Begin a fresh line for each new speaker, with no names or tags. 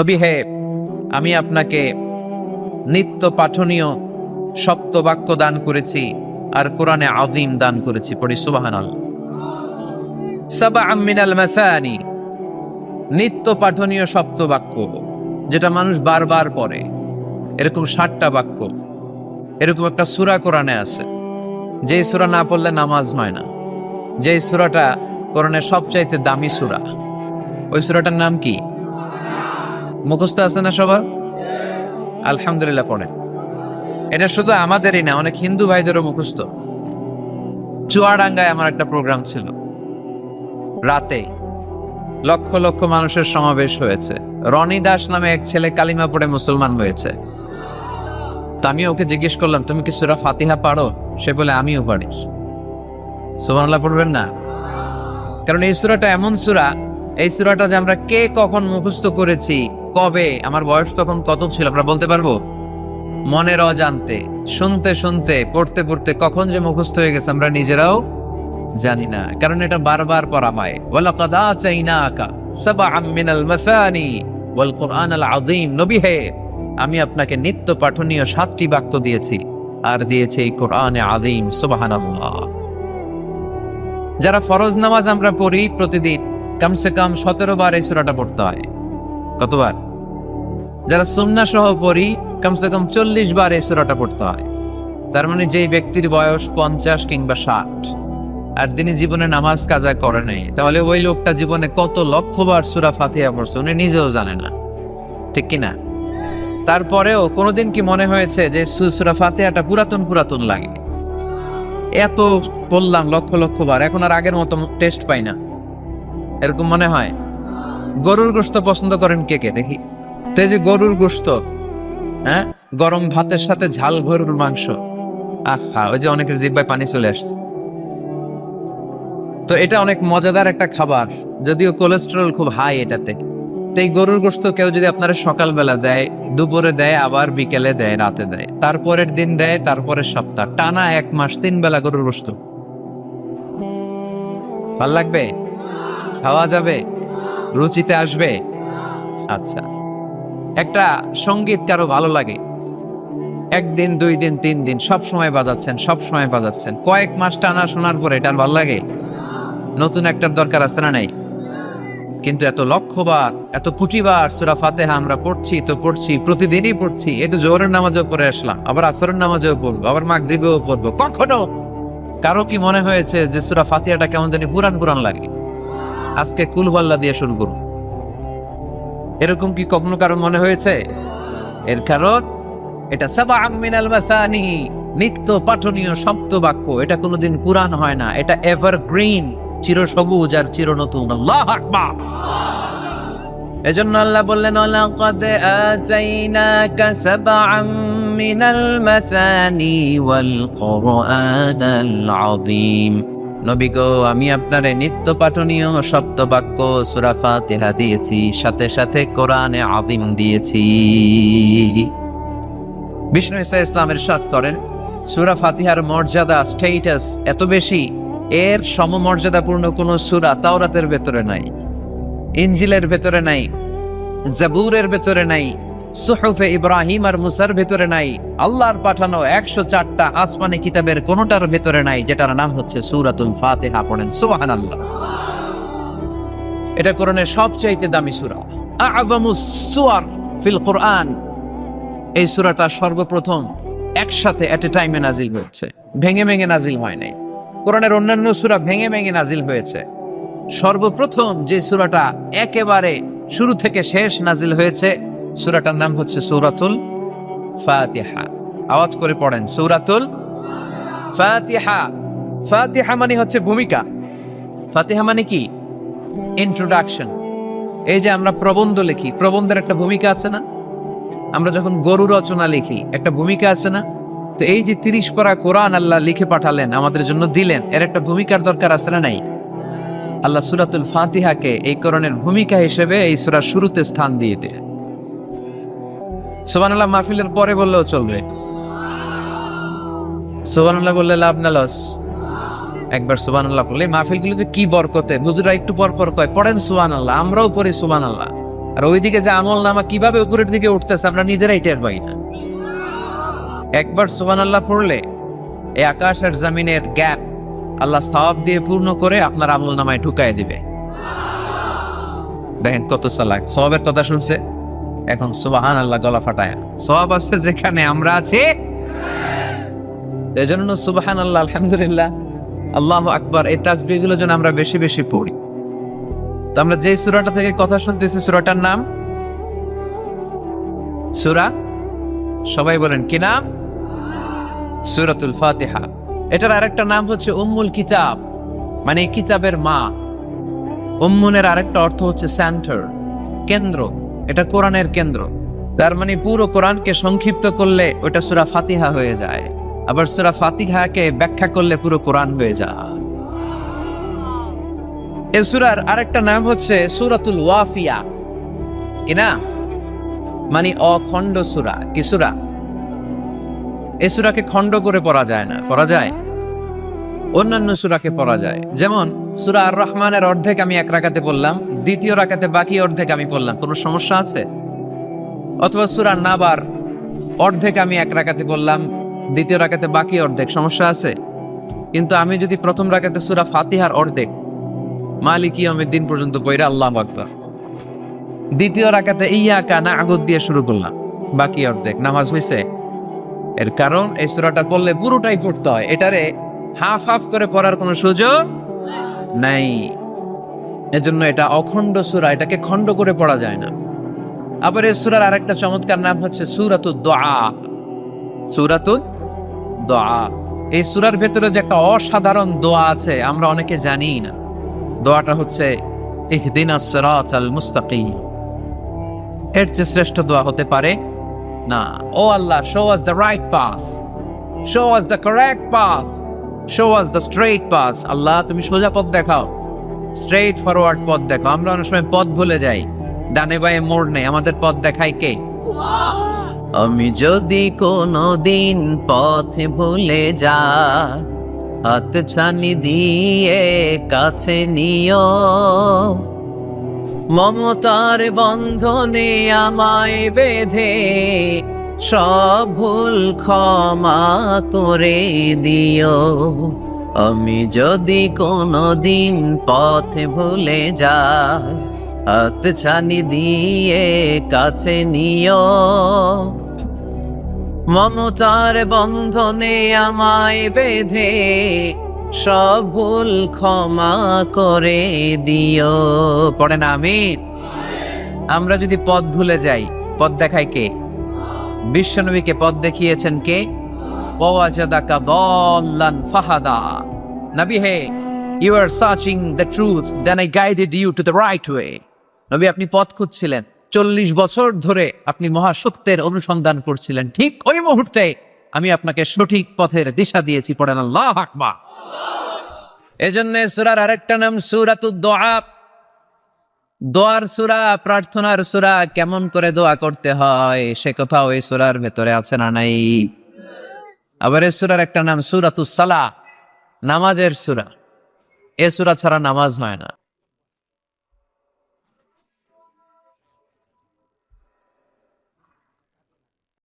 নবী হে, আমি আপনাকে নিত্য পাঠনীয় সপ্তবাক্য দান করেছি আর কোরআনে আযীম দান করেছি। পড়ি সুবহানাল্লাহ। সাবআম মিনাল মাসানি, নিত্য পাঠনীয় সপ্তবাক্য, যেটা মানুষ বারবার পড়ে, এরকম 60টা বাক্য। এরকম একটা সূরা কোরআনে আছে, যে সূরা না পড়লে নামাজ হয় না। যে সূরাটা কোরআনের সবচাইতে দামি সূরা, ওই সূরাটার নাম কি? মুখস্থ আছে না সবার? আলহামদুলিল্লাহ পড়ে। এটা শুধু আমাদেরই না, অনেক হিন্দু ভাইদেরও মুখস্থ। চুয়াডাঙ্গায় আমার একটা প্রোগ্রাম ছিল, রাতে লক্ষ লক্ষ মানুষের সমাবেশ হয়েছে। রনি দাস নামে এক ছেলে কালিমা পড়ে মুসলমান হয়েছে। তো আমি ওকে জিজ্ঞেস করলাম, তুমি কি সূরা ফাতিহা পারো? সে বলে, আমিও পারি। সুবহানাল্লাহ পড়বেন না? কারণ এই সূরাটা এমন সূরা, এই সূরাটা যে আমরা কে কখন মুখস্থ করেছি, কবে, আমার বয়স তখন কত ছিল আমরা বলতে পারবো? মনের অজান্তে, শুনতে শুনতে, পড়তে পড়তে কখন যে মুখস্থ হয়ে গেছে আমরা নিজেরাও জানি না। কারণ এটা বারবার পড়া হয়। ওয়ালাকাদ আতাইনাকা সাবআম মিনাল মাসানি ওয়াল কুরআনাল আযীম। নবী হে, আমি আপনাকে নিত্য পাঠনীয় 7টি বাক্য দিয়েছি, আর দিয়েছি এই কোরআনে আযীম। সুবহানাল্লাহ। যারা ফরজ নামাজ আমরা পড়ি প্রতিদিন, কমসে কম 17 বার এই সূরাটা পড়তে হয়। কতবার? যারা সুন্নাহ সহ পড়ি, কমসে কম 40 বার এই সূরাটা পড়তে হয়। তার মানে যেই ব্যক্তির বয়স 50 কিংবা 60 আর তিনি জীবনে নামাজ কাজা করে নাই, তাহলে ওই লোকটা জীবনে কত লক্ষবার সূরা ফাতিহা পড়ছে উনি নিজেও জানে না, ঠিক কিনা? তারপরেও কোনোদিন কি মনে হয়েছে যে সূরা ফাতিহাটা পুরাতন পুরাতন লাগে? এত পড়লাম লক্ষ লক্ষ বার, এখন আর আগের মতো টেস্ট পাই না, এরকম মনে হয়? গরুর গোশত পছন্দ করেন কে কে দেখি? তো যে গরুর গোশত, হ্যাঁ, গরম ভাতের সাথে ঝাল গরুর মাংস, আহা, ওই যে অনেকের জিহ্বায় পানি চলে আসছে। তো এটা অনেক মজাদার একটা খাবার, যদিও কোলেস্টেরল খুব হাই এটাতে। তো এই গরুর গোশত কেউ যদি আপনারা সকালবেলা দেয়, দুপুরে দেয়, আবার বিকেলে দেয়, রাতে দেয়, তারপরের দিন দেয়, তারপরের সপ্তাহ, টানা 1 মাস 3 বেলা গরুর গোশত, ভাল লাগবে? খাওয়া যাবে? রুচিতে আসবে? আচ্ছা, একটা সঙ্গীত কারো ভালো লাগে, 1 দিন 2 দিন 3 দিন সব সময় বাজাচ্ছেন, সব সময় বাজাচ্ছেন, কয়েক মাস টানা শোনার পরে এটার ভালো লাগে? নতুন একটার দরকার আছে না নাই? কিন্তু এত লক্ষবার, এত কোটিবার সূরা ফাতিহা আমরা পড়ছি তো পড়ছি, প্রতিদিনই পড়ছি। এই তো জোহরের নামাজেও পড়ে আসলাম, আবার আসরের নামাজেও পড়বো, আবার মাগরিবেও পড়বো। কখনো কারো কি মনে হয়েছে যে সূরা ফাতিহাটা কেমন জানি পুরান পুরান লাগে? আজকে কুল হুয়াল্লাহ দিয়ে শুরু করুন, এরকম কি কখনো কারো মনে হয়েছে? এর কারণ এটা সাবআম মিনাল মাসানি, নিত্য পাঠনীয় সপ্তবাক্য। এটা কোনোদিন পুরান হয় না, এটা এভারগ্রিন, চিরসবুজ আর চির নতুন। আল্লাহু আকবার। এজন্য আল্লাহ বললেন, লাকাদ আতাইনাকা সাবআম মিনাল মাসানি ওয়াল কুরআনাল আযীম। নবী গো, আমি আপনারে নিত্য পাঠনীয় সপ্তবাক্য সূরা ফাতিহা দিয়েছি, সাথে সাথে কোরআনে আযীম দিয়েছি। বিষ্ণু ঈসা ইসলামের ইরশাদ করেন, সূরা ফাতিহার মর্যাদা, স্ট্যাটাস এত বেশি, এর সমমর্যাদাপূর্ণ কোন সূরা তাওরাতের ভেতরে নাই, ইনজিলের ভেতরে নাই, জাবুরের ভেতরে নাই, সুহুফে ইব্রাহিম আর মুসার ভেতরে নাই, আল্লাহর পাঠানো 104টা আসমানি কিতাবের কোনটার ভেতরে নাই, যেটার নাম হচ্ছে সূরাতুল ফাতিহা। পড়েন সুবহানাল্লাহ। এটা কোরআনের সবচাইতে দামি সূরা, আ'যামুস সুওয়ার ফিল কোরআন। এই সূরাটা সর্বপ্রথম একসাথে এট এ টাইমে নাজিল হয়েছে, ভেঙে ভেঙে নাজিল হয় নাই। কোরআনের অন্যান্য সূরা ভেঙে ভেঙে নাজিল হয়েছে, সর্বপ্রথম যে সূরাটা একেবারে শুরু থেকে শেষ নাজিল হয়েছে, সূরাটার নাম হচ্ছে সূরাতুল ফাতিহা। আওয়াজ করে পড়েন, সূরাতুল ফাতিহা। ফাতিহা মানে হচ্ছে ভূমিকা। ফাতিহা মানে কি? ইন্ট্রোডাকশন। এই যে আমরা প্রবন্ধ লিখি, প্রবন্ধের একটা ভূমিকা আছে না? আমরা যখন গরু রচনা লিখি, একটা ভূমিকা আছে না? তো এই যে 30 পারা কোরআন আল্লাহ লিখে পাঠালেন, আমাদের জন্য দিলেন, এর একটা ভূমিকার দরকার আছে না নাই? আল্লাহ সূরাতুল ফাতিহাকে এই কোরআনের ভূমিকা হিসেবে এই সূরার শুরুতে স্থান দিয়ে দেয়। সুবহানাল্লাহ মাহফিলের পরে বললেও চলবে, সুবহানাল্লাহ বললে লাভ না লস? একবার সুবহানাল্লাহ বললে মাহফিলগুলো যে কি বরকতে, হুজুররা একটু পর পর কয় পড়েন সুবহানাল্লাহ, আমরাও পড়ি সুবহানাল্লাহ। আর ওইদিকে যে আমল নামা কিভাবে উপরের দিকে উঠতেছে আমরা নিজেরাই টের পাই না। একবার সুবহানাল্লাহ পড়লে এই আকাশ আর জমিনের গ্যাপ আল্লাহ সওয়াব দিয়ে পূর্ণ করে আপনার আমল নামায় ঢুকায় দিবে। দেখেন কত চালাক, সওয়াবের কথা শুনছে এখন সুবহানাল্লাহ গলা ফাটায়। সওয়াব আছে যেখানে আমরা আছি, এজন্য সুবহানাল্লাহ, আলহামদুলিল্লাহ, আল্লাহু আকবার এই তাসবিহগুলো যেন আমরা বেশি বেশি পড়ি। তো আমরা যে সূরাটা থেকে কথা শুনতেছি সূরাটার নাম সূরা, সবাই বলেন কি নাম? সূরাতুল ফাতিহা। এটার আরেকটা নাম হচ্ছে উম্মুল কিতাব, মানে কিতাবের মা। উম্মুনের আরেকটা অর্থ হচ্ছে সেন্টার, কেন্দ্র। এটা কোরআনের কেন্দ্র। তার মানে পুরো কোরআনকে সংক্ষিপ্ত করলে ওটা সূরা ফাতিহা হয়ে যায়, আবার সূরা ফাতিহাকে ব্যাখ্যা করলে পুরো কোরআন হয়ে যায়। এই সূরার আরেকটা নাম হচ্ছে সূরাতুল ওয়াফিয়া, কি না? মানে অখণ্ড সূরা। কি সূরা? এই সূরাকে খণ্ড করে পড়া যায় না। পড়া যায়? অন্যান্য সূরাকে পড়া যায়। যেমন সূরা আর রহমানের অর্ধেক আমি এক রাকাতে পড়লাম, দ্বিতীয় রাকাতে বাকি অর্ধেক আমি পড়লাম, কোনো সমস্যা আছে? অথবা সূরা নাবার অর্ধেক আমি এক রাকাতে পড়লাম, দ্বিতীয় রাকাতে বাকি অর্ধেক, সমস্যা আছে? কিন্তু আমি যদি প্রথম রাকাতে সূরা ফাতিহার অর্ধেক মালিকি ইয়াউমিদ্দিন পর্যন্ত পড়া আল্লাহু আকবার, দ্বিতীয় রাকাতে ইয়াকা না'বুদু দিয়ে শুরু করলাম, বাকি অর্ধেক, নামাজ হইছে? এর কারণ এই সূরাটা পড়লে পুরোটাই পড়তে হয়, এটারে হাফ হাফ করে পড়ার কোনো সুযোগ নাই। এজন্য এটা অখণ্ড সূরা, এটাকে খণ্ড করে পড়া যায় না। আবার এই সূরার আরেকটা চমৎকার নাম হচ্ছে সূরাতুদ দুআ। সূরাতুদ দুআ, এই সূরার ভেতরে যে একটা অসাধারণ দোয়া আছে আমরা অনেকে জানি না। দোয়াটা হচ্ছে ইহদিনাস সিরাতাল মুস্তাকিম। এর চেয়ে শ্রেষ্ঠ দোয়া হতে পারে না। ও Allah, show us the right path, show us the correct path, show us the straight path. Allah তুমি সোজা পথ দেখাও, স্ট্রেইট ফরওয়ার্ড পথ দেখাও। আমরা অনেক সময় পথ ভুলে যাই, ডানে বায়ে মোড় নেই, আমাদের পথ দেখায় কে? আমি যদি কোনদিন পথ ভুলে যাই, হাত ছানি দিয়ে কাছে নিও, মমতার বন্ধনে আমায় বেঁধে সব ভুল ক্ষমা করে দিও। আমি যদি কোনদিন পথ ভুলে যাই, হাত ছানি দিয়ে কাছে নিও, মমতার বন্ধনে আমায় বেঁধে সব ভুল ক্ষমা করে দিও। পড়েন আমিন। আমরা যদি পথ ভুলে যাই, পথ দেখায় কে? বিশ্বনবীকে পথ দেখিয়েছেন কে? ওয়াজাদাকা দাল্লান ফাহাদা। নবী হে, you are searching the truth, then I guided you to the right way. নবী আপনি পথ খুঁজছিলেন, 40 বছর ধরে আপনি মহাসত্যের অনুসন্ধান করছিলেন, ঠিক ওই মুহূর্তে আমি আপনাকে সঠিক পথের দিশা দিয়েছি। পড়েন আল্লাহু আকবার। এজন্য সূরার আরেকটা নাম সূরাতুদ দুআ। দোয়ার সূরা, প্রার্থনার সূরা। কেমন করে দোয়া করতে হয় সে কথাও এই সূরার ভেতরে আছে না নাই? আবার এই সূরার একটা নাম সূরাতুস সালাহ, নামাজের সূরা। এই সূরা ছাড়া নামাজ হয় না।